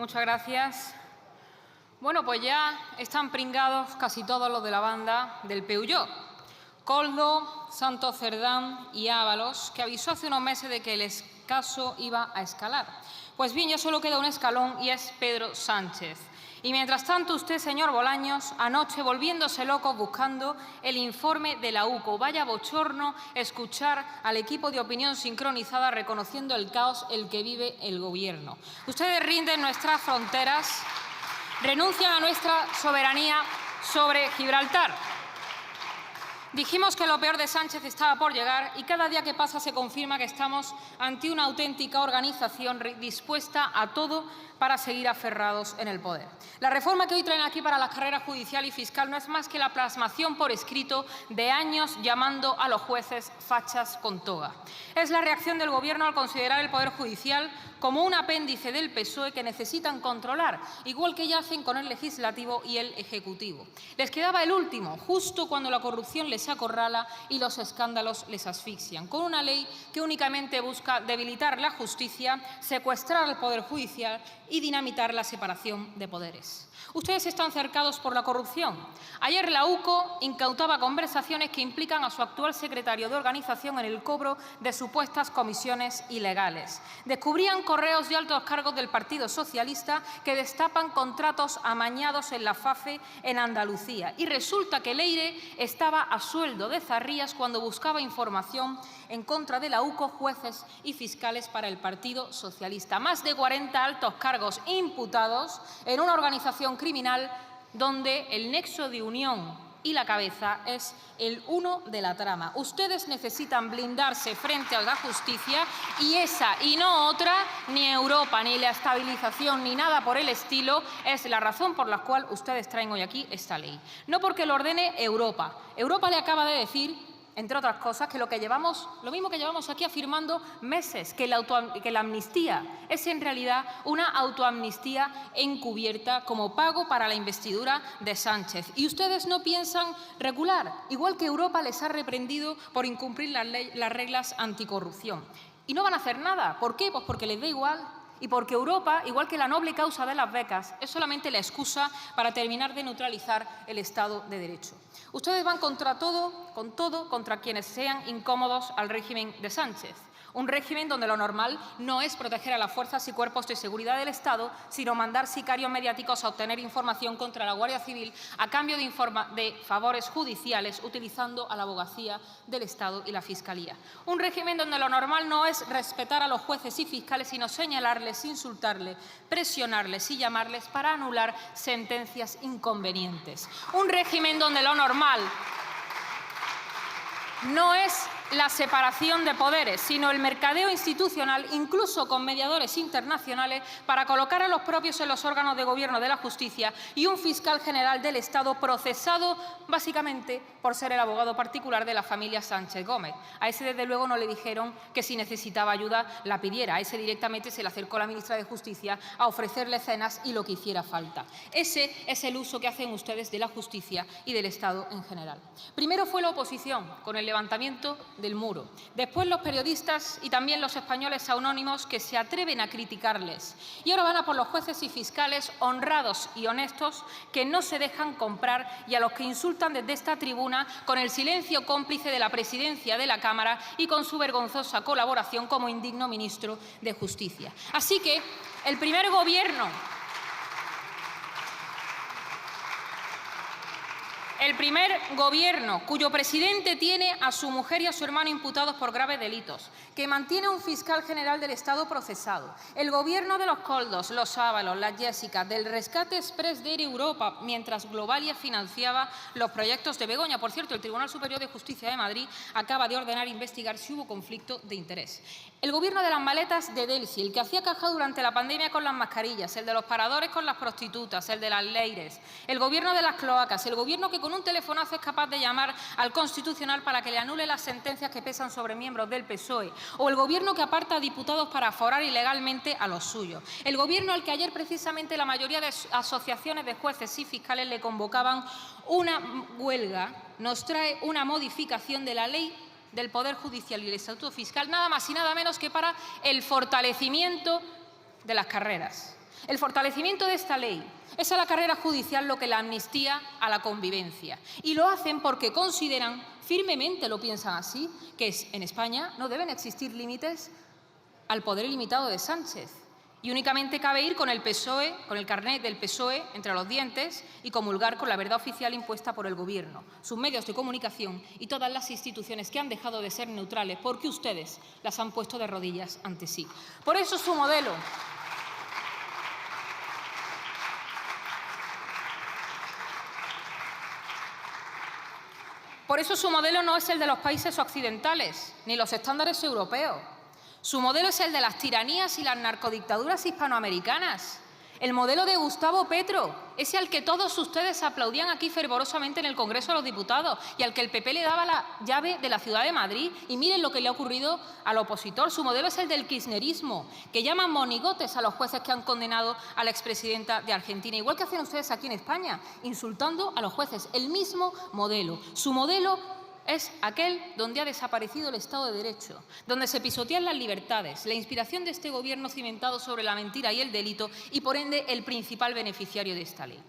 Muchas gracias. Bueno, pues ya están pringados casi todos los de la banda del Peugeot. Koldo, Santos Cerdán y Ábalos, que avisó hace unos meses de que el caso iba a escalar. Pues bien, ya solo queda un escalón y es Pedro Sánchez. Y mientras tanto, usted, señor Bolaños, anoche volviéndose loco buscando el informe de la UCO. Vaya bochorno escuchar al equipo de opinión sincronizada reconociendo el caos en el que vive el Gobierno. Ustedes rinden nuestras fronteras, renuncian a nuestra soberanía sobre Gibraltar. Dijimos que lo peor de Sánchez estaba por llegar y cada día que pasa se confirma que estamos ante una auténtica organización dispuesta a todo para seguir aferrados en el poder. La reforma que hoy traen aquí para las carreras judicial y fiscal no es más que la plasmación por escrito de años llamando a los jueces fachas con toga. Es la reacción del Gobierno al considerar el Poder Judicial como un apéndice del PSOE que necesitan controlar, igual que ya hacen con el Legislativo y el Ejecutivo. Les quedaba el último, justo cuando la corrupción les acorrala y los escándalos les asfixian, con una ley que únicamente busca debilitar la justicia, secuestrar al Poder Judicial y dinamitar la separación de poderes. Ustedes están cercados por la corrupción. Ayer la UCO incautaba conversaciones que implican a su actual secretario de organización en el cobro de supuestas comisiones ilegales. Descubrían correos de altos cargos del Partido Socialista que destapan contratos amañados en la FAFE en Andalucía. Y resulta que Leire estaba a sueldo de Zarrías cuando buscaba información en contra de la UCO, jueces y fiscales para el Partido Socialista. Más de 40 altos cargos imputados en una organización criminal donde el nexo de unión y la cabeza es el uno de la trama. Ustedes necesitan blindarse frente a la justicia y esa y no otra, ni Europa, ni la estabilización, ni nada por el estilo, es la razón por la cual ustedes traen hoy aquí esta ley. No porque lo ordene Europa. Europa le acaba de decir, entre otras cosas, que lo mismo que llevamos aquí afirmando meses, que la amnistía es en realidad una autoamnistía encubierta como pago para la investidura de Sánchez. Y ustedes no piensan recular, igual que Europa les ha reprendido por incumplir las reglas anticorrupción. Y no van a hacer nada. ¿Por qué? Pues porque les da igual. Y porque Europa, igual que la noble causa de las becas, es solamente la excusa para terminar de neutralizar el Estado de Derecho. Ustedes van contra todo, contra quienes sean incómodos al régimen de Sánchez. Un régimen donde lo normal no es proteger a las fuerzas y cuerpos de seguridad del Estado, sino mandar sicarios mediáticos a obtener información contra la Guardia Civil a cambio de favores judiciales, utilizando a la abogacía del Estado y la Fiscalía. Un régimen donde lo normal no es respetar a los jueces y fiscales, sino señalarles, insultarles, presionarles y llamarles para anular sentencias inconvenientes. Un régimen donde lo normal no es la separación de poderes, sino el mercadeo institucional, incluso con mediadores internacionales, para colocar a los propios en los órganos de gobierno de la justicia y un fiscal general del Estado procesado básicamente por ser el abogado particular de la familia Sánchez Gómez. A ese, desde luego, no le dijeron que si necesitaba ayuda la pidiera. A ese directamente se le acercó la ministra de Justicia a ofrecerle cenas y lo que hiciera falta. Ese es el uso que hacen ustedes de la justicia y del Estado en general. Primero fue la oposición, con el levantamiento del muro. Después los periodistas y también los españoles anónimos que se atreven a criticarles. Y ahora van a por los jueces y fiscales honrados y honestos que no se dejan comprar y a los que insultan desde esta tribuna con el silencio cómplice de la presidencia de la Cámara y con su vergonzosa colaboración como indigno ministro de Justicia. Así que el primer gobierno cuyo presidente tiene a su mujer y a su hermano imputados por graves delitos, que mantiene a un fiscal general del Estado procesado, el gobierno de los Koldos, los Ábalos, las Jessicas, del rescate exprés de Air Europa, mientras Globalia financiaba los proyectos de Begoña. Por cierto, el Tribunal Superior de Justicia de Madrid acaba de ordenar investigar si hubo conflicto de interés. El gobierno de las maletas de Delsi, el que hacía caja durante la pandemia con las mascarillas, el de los paradores con las prostitutas, el de las leires, el gobierno de las cloacas, el gobierno que con un telefonazo es capaz de llamar al Constitucional para que le anule las sentencias que pesan sobre miembros del PSOE, o el gobierno que aparta a diputados para aforar ilegalmente a los suyos, el gobierno al que ayer precisamente la mayoría de asociaciones de jueces y fiscales le convocaban una huelga, nos trae una modificación de la ley del Poder Judicial y el Estatuto Fiscal, nada más y nada menos que para el fortalecimiento de las carreras. El fortalecimiento de esta ley es a la carrera judicial lo que la amnistía a la convivencia. Y lo hacen porque consideran, firmemente lo piensan así, que en España no deben existir límites al poder ilimitado de Sánchez. Y únicamente cabe ir con el PSOE, con el carnet del PSOE entre los dientes y comulgar con la verdad oficial impuesta por el Gobierno, sus medios de comunicación y todas las instituciones que han dejado de ser neutrales porque ustedes las han puesto de rodillas ante sí. Por eso su modelo no es el de los países occidentales, ni los estándares europeos. Su modelo es el de las tiranías y las narcodictaduras hispanoamericanas. El modelo de Gustavo Petro, ese al que todos ustedes aplaudían aquí fervorosamente en el Congreso de los Diputados y al que el PP le daba la llave de la ciudad de Madrid. Y miren lo que le ha ocurrido al opositor. Su modelo es el del kirchnerismo, que llaman monigotes a los jueces que han condenado a la expresidenta de Argentina, igual que hacen ustedes aquí en España, insultando a los jueces. El mismo modelo. Su modelo es aquel donde ha desaparecido el Estado de Derecho, donde se pisotean las libertades, la inspiración de este Gobierno cimentado sobre la mentira y el delito y, por ende, el principal beneficiario de esta ley.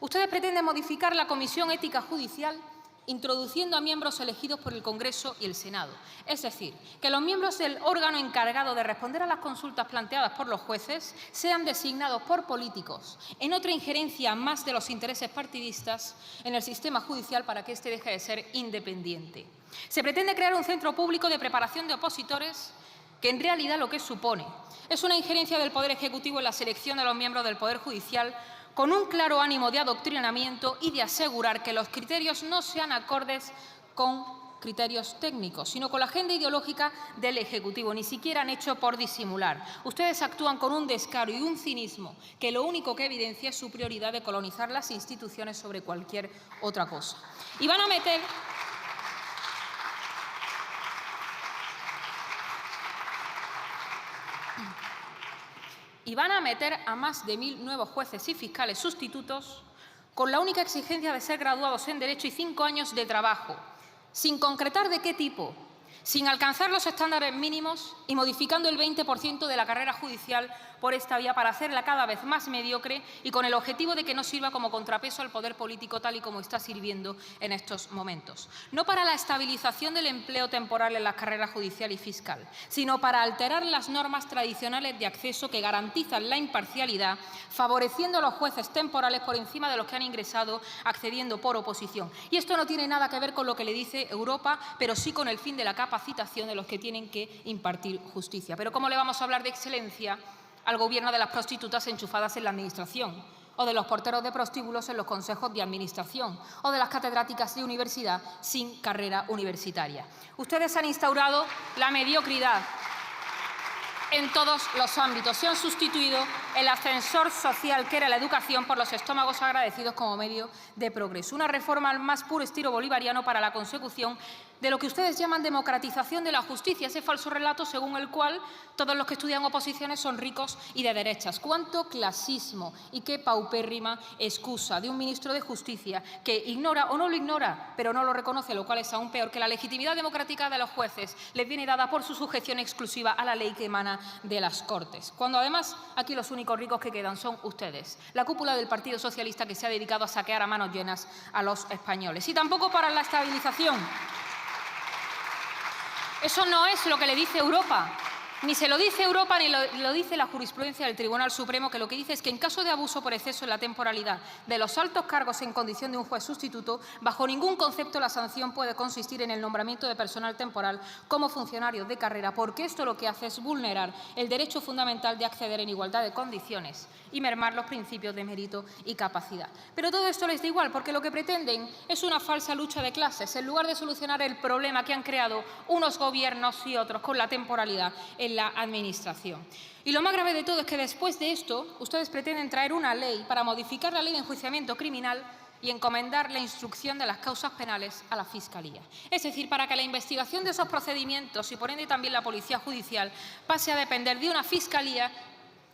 Ustedes pretenden modificar la Comisión Ética Judicial introduciendo a miembros elegidos por el Congreso y el Senado. Es decir, que los miembros del órgano encargado de responder a las consultas planteadas por los jueces sean designados por políticos, en otra injerencia más de los intereses partidistas en el sistema judicial para que éste deje de ser independiente. Se pretende crear un centro público de preparación de opositores que en realidad lo que supone es una injerencia del Poder Ejecutivo en la selección de los miembros del Poder Judicial con un claro ánimo de adoctrinamiento y de asegurar que los criterios no sean acordes con criterios técnicos, sino con la agenda ideológica del Ejecutivo, ni siquiera han hecho por disimular. Ustedes actúan con un descaro y un cinismo que lo único que evidencia es su prioridad de colonizar las instituciones sobre cualquier otra cosa. Y van a meter a más de 1000 nuevos jueces y fiscales sustitutos con la única exigencia de ser graduados en Derecho y 5 años de trabajo, sin concretar de qué tipo, sin alcanzar los estándares mínimos y modificando el 20% de la carrera judicial por esta vía para hacerla cada vez más mediocre y con el objetivo de que no sirva como contrapeso al poder político tal y como está sirviendo en estos momentos. No para la estabilización del empleo temporal en la carrera judicial y fiscal, sino para alterar las normas tradicionales de acceso que garantizan la imparcialidad, favoreciendo a los jueces temporales por encima de los que han ingresado accediendo por oposición. Y esto no tiene nada que ver con lo que le dice Europa, pero sí con el fin de la capacitación de los que tienen que impartir justicia. Pero ¿cómo le vamos a hablar de excelencia al Gobierno de las prostitutas enchufadas en la Administración, o de los porteros de prostíbulos en los consejos de administración, o de las catedráticas de universidad sin carrera universitaria? Ustedes han instaurado la mediocridad en todos los ámbitos. Se han sustituido el ascensor social que era la educación por los estómagos agradecidos como medio de progreso. Una reforma al más puro estilo bolivariano para la consecución de lo que ustedes llaman democratización de la justicia, ese falso relato según el cual todos los que estudian oposiciones son ricos y de derechas. ¡Cuánto clasismo y qué paupérrima excusa de un ministro de Justicia que ignora o no lo ignora, pero no lo reconoce, lo cual es aún peor, que la legitimidad democrática de los jueces les viene dada por su sujeción exclusiva a la ley que emana de las Cortes, cuando además aquí los únicos ricos que quedan son ustedes, la cúpula del Partido Socialista que se ha dedicado a saquear a manos llenas a los españoles. Y tampoco para la estabilización. Eso no es lo que le dice Europa. Ni se lo dice Europa ni lo dice la jurisprudencia del Tribunal Supremo, que lo que dice es que en caso de abuso por exceso en la temporalidad de los altos cargos en condición de un juez sustituto, bajo ningún concepto la sanción puede consistir en el nombramiento de personal temporal como funcionarios de carrera, porque esto lo que hace es vulnerar el derecho fundamental de acceder en igualdad de condiciones y mermar los principios de mérito y capacidad. Pero todo esto les da igual, porque lo que pretenden es una falsa lucha de clases, en lugar de solucionar el problema que han creado unos gobiernos y otros con la temporalidad en la Administración. Y lo más grave de todo es que después de esto, ustedes pretenden traer una ley para modificar la ley de enjuiciamiento criminal y encomendar la instrucción de las causas penales a la Fiscalía. Es decir, para que la investigación de esos procedimientos y por ende también la Policía Judicial pase a depender de una Fiscalía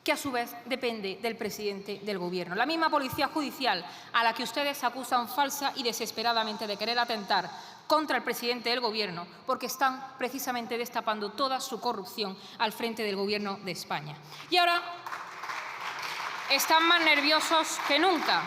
que a su vez depende del presidente del Gobierno. La misma Policía Judicial a la que ustedes acusan falsa y desesperadamente de querer atentar contra el presidente del Gobierno, porque están precisamente destapando toda su corrupción al frente del Gobierno de España. Y ahora están más nerviosos que nunca.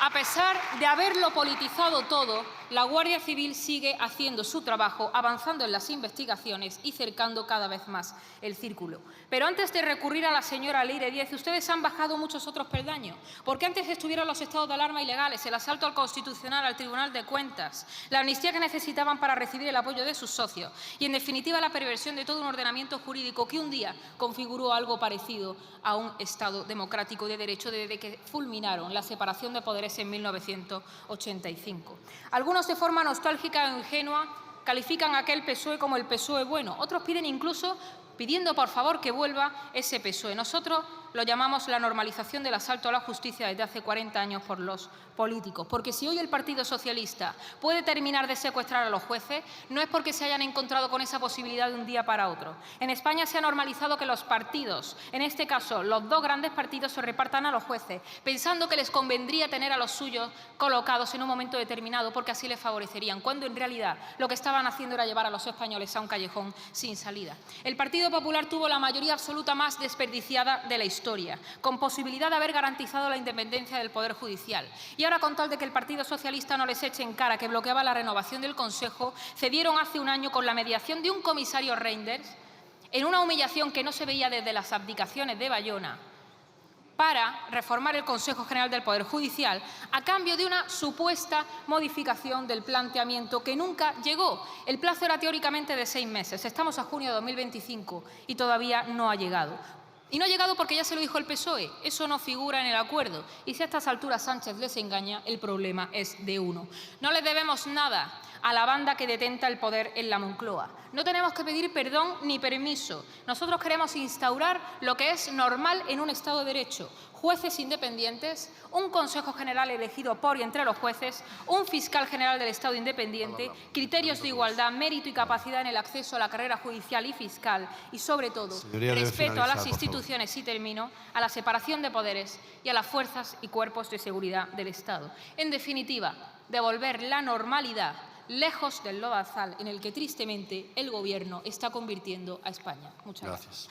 A pesar de haberlo politizado todo, la Guardia Civil sigue haciendo su trabajo, avanzando en las investigaciones y cercando cada vez más el círculo. Pero antes de recurrir a la señora Leire Díez, ustedes han bajado muchos otros peldaños, porque antes estuvieron los estados de alarma ilegales, el asalto al Constitucional, al Tribunal de Cuentas, la amnistía que necesitaban para recibir el apoyo de sus socios y, en definitiva, la perversión de todo un ordenamiento jurídico que un día configuró algo parecido a un Estado democrático de derecho desde que fulminaron la separación de poderes en 1985. Algunos, de forma nostálgica e ingenua, califican a aquel PSOE como el PSOE bueno. Otros piden incluso pidiendo por favor que vuelva ese PSOE. Nosotros lo llamamos la normalización del asalto a la justicia desde hace 40 años por los políticos. Porque si hoy el Partido Socialista puede terminar de secuestrar a los jueces, no es porque se hayan encontrado con esa posibilidad de un día para otro. En España se ha normalizado que los partidos, en este caso los dos grandes partidos, se repartan a los jueces, pensando que les convendría tener a los suyos colocados en un momento determinado porque así les favorecerían, cuando en realidad lo que estaban haciendo era llevar a los españoles a un callejón sin salida. El Partido Popular tuvo la mayoría absoluta más desperdiciada de la historia, con posibilidad de haber garantizado la independencia del Poder Judicial. Y ahora, con tal de que el Partido Socialista no les eche en cara que bloqueaba la renovación del Consejo, cedieron hace un año con la mediación de un comisario Reinders, en una humillación que no se veía desde las abdicaciones de Bayona, para reformar el Consejo General del Poder Judicial a cambio de una supuesta modificación del planteamiento que nunca llegó. El plazo era teóricamente de 6 meses. Estamos a junio de 2025 y todavía no ha llegado. Y no ha llegado porque ya se lo dijo el PSOE. Eso no figura en el acuerdo. Y si a estas alturas Sánchez les engaña, el problema es de uno. No les debemos nada a la banda que detenta el poder en la Moncloa. No tenemos que pedir perdón ni permiso. Nosotros queremos instaurar lo que es normal en un Estado de Derecho: jueces independientes, un Consejo General elegido por y entre los jueces, un fiscal general del Estado independiente, criterios de igualdad, mérito y capacidad en el acceso a la carrera judicial y fiscal y, sobre todo, respeto a las instituciones, y termino, a la separación de poderes y a las fuerzas y cuerpos de seguridad del Estado. En definitiva, devolver la normalidad lejos del lodazal en el que tristemente el Gobierno está convirtiendo a España. Muchas gracias.